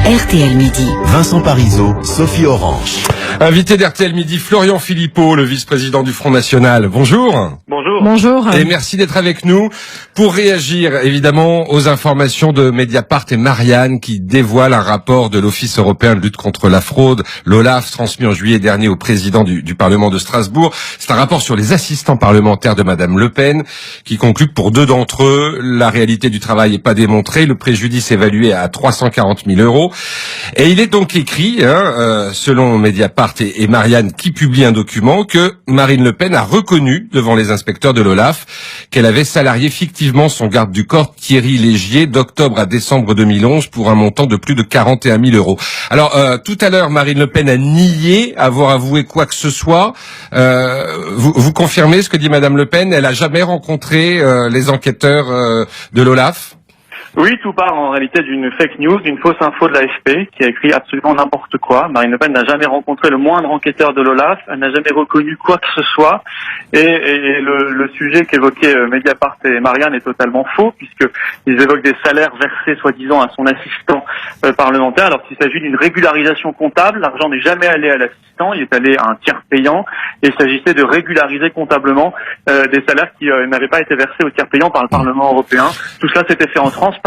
RTL Midi. Vincent Parisot, Sophie Orange. Invité d'RTL Midi, Florian Philippot, le vice-président du Front National. Bonjour. Bonjour. Bonjour. Et merci d'être avec nous pour réagir évidemment aux informations de Mediapart et Marianne qui dévoilent un rapport de l'Office européen de lutte contre la fraude, l'OLAF, transmis en juillet dernier au président du Parlement de Strasbourg. C'est un rapport sur les assistants parlementaires de Madame Le Pen qui conclut que pour 2 d'entre eux, la réalité du travail n'est pas démontrée, le préjudice évalué à 340 000 €. Et il est donc écrit, selon Mediapart et Marianne qui publie un document, que Marine Le Pen a reconnu devant les inspecteurs de l'OLAF qu'elle avait salarié fictivement son garde du corps Thierry Légier d'octobre à décembre 2011 pour un montant de plus de 41 000 €. Alors, tout à l'heure, Marine Le Pen a nié avoir avoué quoi que ce soit. Vous confirmez ce que dit Madame Le Pen? Elle a jamais rencontré les enquêteurs de l'OLAF? Oui, tout part en réalité d'une fake news, d'une fausse info de l'AFP qui a écrit absolument n'importe quoi. Marine Le Pen n'a jamais rencontré le moindre enquêteur de l'OLAF, elle n'a jamais reconnu quoi que ce soit. Et le sujet qu'évoquait Mediapart et Marianne est totalement faux, puisqu'ils évoquent des salaires versés soi-disant à son assistant parlementaire, alors qu'il s'agit d'une régularisation comptable. L'argent n'est jamais allé à l'assistant, il est allé à un tiers payant. Et il s'agissait de régulariser comptablement des salaires qui n'avaient pas été versés au tiers payant par le Parlement européen. Tout cela s'était fait en transparence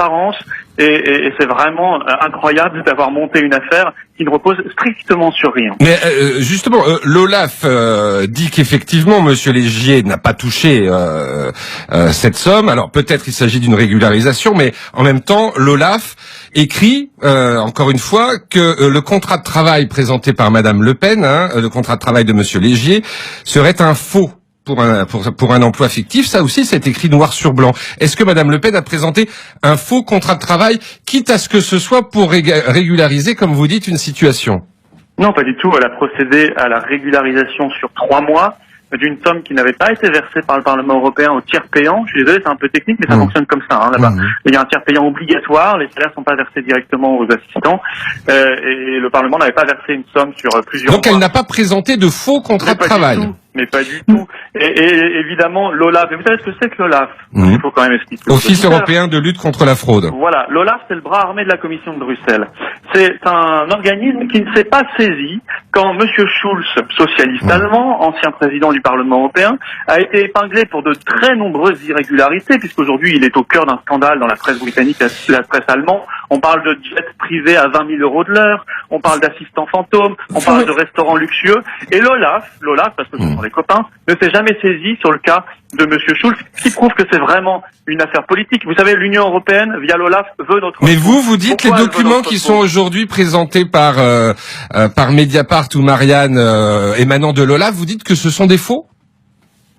et c'est vraiment incroyable d'avoir monté une affaire qui ne repose strictement sur rien. Mais justement, l'OLAF dit qu'effectivement, Monsieur Légier n'a pas touché cette somme. Alors peut-être il s'agit d'une régularisation, mais en même temps, l'OLAF écrit, encore une fois, que le contrat de travail présenté par Madame Le Pen, le contrat de travail de Monsieur Légier, serait un faux pour un emploi fictif. Ça aussi, c'est écrit noir sur blanc. Est-ce que Madame Le Pen a présenté un faux contrat de travail, quitte à ce que ce soit pour régulariser, comme vous dites, une situation? Non, pas du tout. Elle a procédé à la régularisation sur 3 mois d'une somme qui n'avait pas été versée par le Parlement européen au tiers payant. Je suis désolé, c'est un peu technique, mais ça fonctionne comme ça, là-bas. Il y a un tiers payant obligatoire, les salaires sont pas versés directement aux assistants, et le Parlement n'avait pas versé une somme sur plusieurs mois. Donc elle n'a pas présenté de faux contrat de travail. Mais pas du tout. Et évidemment, l'OLAF, vous savez ce que c'est que l'OLAF? Il faut quand même expliquer. Office européen de lutte contre la fraude. Voilà, l'OLAF, c'est le bras armé de la Commission de Bruxelles. C'est un organisme qui ne s'est pas saisi quand Monsieur Schulz, socialiste allemand, ancien président du Parlement européen, a été épinglé pour de très nombreuses irrégularités, puisqu'aujourd'hui il est au cœur d'un scandale dans la presse britannique et la presse allemande. On parle de jets privés à 20 000 € de l'heure, on parle d'assistants fantômes, on parle de restaurants luxueux. Et l'OLAF, parce que ce sont des copains, ne s'est jamais saisi sur le cas de Monsieur Schulz, ce qui prouve que c'est vraiment une affaire politique. Vous savez, l'Union européenne, via l'OLAF, veut notre... Mais vous dites les documents qui sont aujourd'hui présentés par Mediapart ou Marianne émanant de l'OLAF, vous dites que ce sont des faux?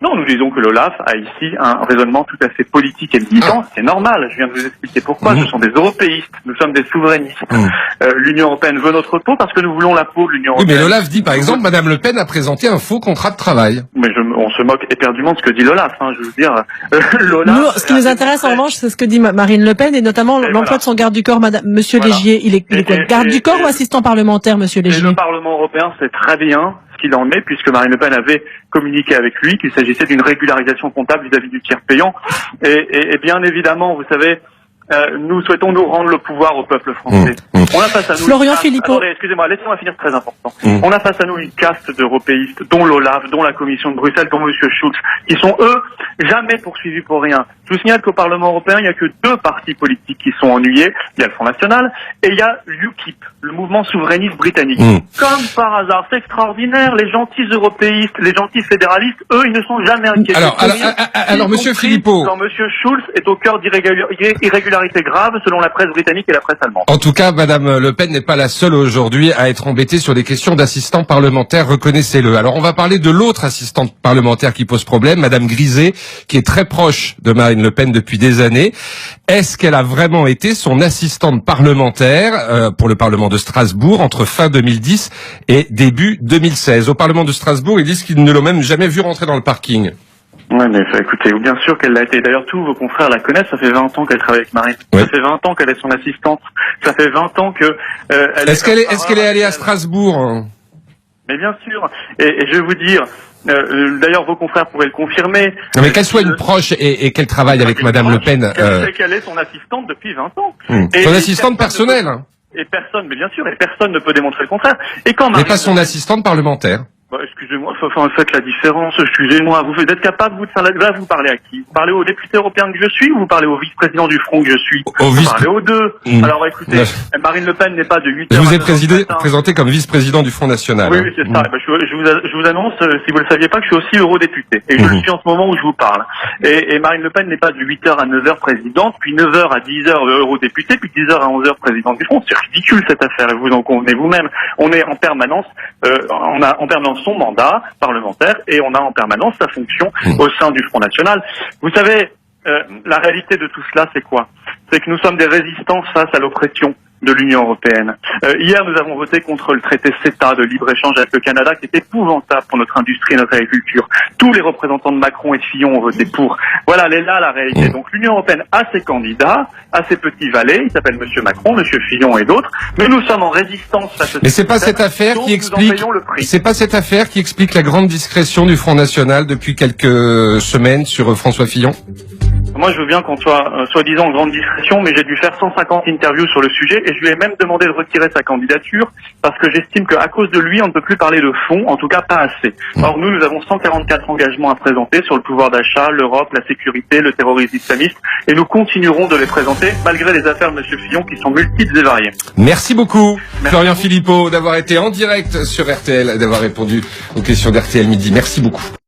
Non, nous disons que l'OLAF a ici un raisonnement tout à fait politique et militant. C'est normal, je viens de vous expliquer pourquoi. Ce sont des européistes, nous sommes des souverainistes. L'Union européenne veut notre peau parce que nous voulons la peau de l'Union européenne. Oui, mais l'OLAF dit par exemple, Madame Le Pen a présenté un faux contrat de travail. Mais on se moque éperdument de ce que dit l'OLAF, je veux dire. L'OLAF... Nous, ce qui nous intéresse en revanche, c'est ce que dit Marine Le Pen et notamment l'emploi de son garde du corps, Monsieur Légier. Il est quoi, garde du corps ou assistant parlementaire, Monsieur Légier? Le Parlement européen sait très bien ce qu'il en est, puisque Marine Le Pen avait communiqué avec lui qu'il s'agissait d'une régularisation comptable vis-à-vis du tiers payant. Et bien évidemment, vous savez, nous souhaitons nous rendre le pouvoir au peuple français. On a face à nous... Florian Philippot. Attendez, excusez-moi, laissez-moi finir, très important. On a face à nous une caste d'européistes, dont l'OLAF, dont la Commission de Bruxelles, dont Monsieur Schulz, qui sont, eux, jamais poursuivis pour rien. Je vous signale qu'au Parlement européen, il n'y a que 2 partis politiques qui sont ennuyés. Il y a le Front National et il y a l'UKIP, le mouvement souverainiste britannique. Comme par hasard, c'est extraordinaire, les gentils européistes, les gentils fédéralistes, eux, ils ne sont jamais inquiétés. Alors Monsieur Philippot... Quand Monsieur Schulz est au cœur d'irrégularités graves, selon la presse britannique et la presse allemande. En tout cas, Madame Le Pen n'est pas la seule aujourd'hui à être embêtée sur des questions d'assistants parlementaires, reconnaissez-le. Alors on va parler de l'autre assistante parlementaire qui pose problème, Madame Griset, qui est très proche de Marine Le Pen depuis des années. Est-ce qu'elle a vraiment été son assistante parlementaire pour le Parlement de Strasbourg entre fin 2010 et début 2016? Au Parlement de Strasbourg, ils disent qu'ils ne l'ont même jamais vu rentrer dans le parking. Ouais, mais écoutez, bien sûr qu'elle l'a été. D'ailleurs, tous vos confrères la connaissent. Ça fait 20 ans qu'elle travaille avec Marine. Ça fait 20 ans qu'elle est son assistante. Ça fait 20 ans que... Est-ce qu'elle est allée à Strasbourg? Mais bien sûr. Et je vais vous dire... D'ailleurs, vos confrères pourraient le confirmer. Mais qu'elle soit une proche et qu'elle travaille avec Madame Le Pen... Qu'elle est son assistante depuis 20 ans. Son assistante personnelle. Et personne, mais bien sûr, et personne ne peut démontrer le contraire. Et quand Mais pas son assistante parlementaire. Bah, excusez-moi, faites la différence, excusez-moi. Vous êtes capable, vous, de faire là, vous parlez à qui? Vous parlez au député européen que je suis ou vous parlez au vice-président du Front que je suis? Vous parlez aux deux. Alors écoutez, Marine Le Pen n'est pas de 8 Je heures vous ai à présenté comme vice-président du Front National. Oui, c'est ça. Bah, je vous annonce, si vous ne le saviez pas, que je suis aussi eurodéputé. Et je le suis en ce moment où je vous parle. Et Marine Le Pen n'est pas de 8h à 9h présidente, puis 9h à 10h eurodéputée, puis 10h à 11h présidente du Front. C'est ridicule cette affaire, vous en convenez vous-même. On est en permanence, on a en permanence son mandat parlementaire et on a en permanence sa fonction au sein du Front National. Vous savez, la réalité de tout cela, c'est quoi? C'est que nous sommes des résistants face à l'oppression de l'Union européenne. Hier, nous avons voté contre le traité CETA de libre-échange avec le Canada, qui est épouvantable pour notre industrie et notre agriculture. Tous les représentants de Macron et de Fillon ont voté pour. Voilà, elle est là la réalité. Donc l'Union européenne a ses candidats, a ses petits valets, ils s'appellent Monsieur Macron, Monsieur Fillon et d'autres, mais nous sommes en résistance face à Mais c'est pas cette affaire qui explique, c'est pas cette affaire qui explique la grande discrétion du Front National depuis quelques semaines sur François Fillon? Moi, je veux bien qu'on soit soi-disant en grande discrétion, mais j'ai dû faire 150 interviews sur le sujet et je lui ai même demandé de retirer sa candidature parce que j'estime qu'à cause de lui, on ne peut plus parler de fond, en tout cas pas assez. Or, nous avons 144 engagements à présenter sur le pouvoir d'achat, l'Europe, la sécurité, le terrorisme islamiste et nous continuerons de les présenter malgré les affaires de M. Fillon qui sont multiples et variées. Merci beaucoup, Florian Philippot, d'avoir été en direct sur RTL, d'avoir répondu aux questions d'RTL Midi. Merci beaucoup.